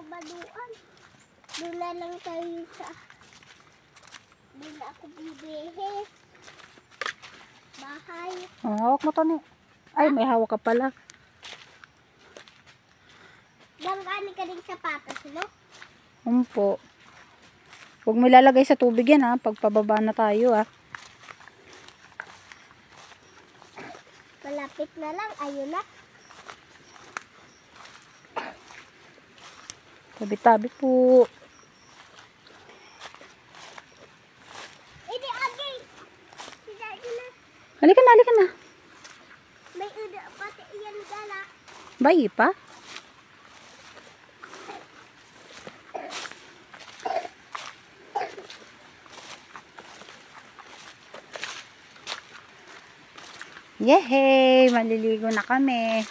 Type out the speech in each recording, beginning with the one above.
Baduan. Doon na lang tayo sa... Doon na ako bibihe. Bahay. Oh, hawak mo to ni. Ay, may hawak ka pala. Bangkani ka rin sapatos mo? Umpo. Huwag mo ilalagay sa tubig yan ha. Pagpababa na tayo ha. Malapit na lang. Ayun na. Tabi-tabi po. Ini agi. Tidak na. Halika na, halika na. May uda pati iyan gala. Bayi pa? Yehey! Maliligo na kami.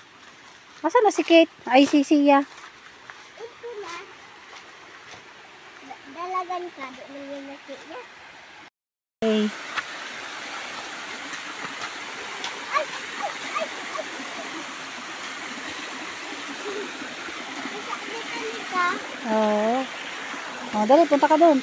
Asa na si Kate? Ay, si Sia. Ito na. Dalagan ka. Doon na yung nakikita. Hey. Oo. Oh, dali, punta ka doon.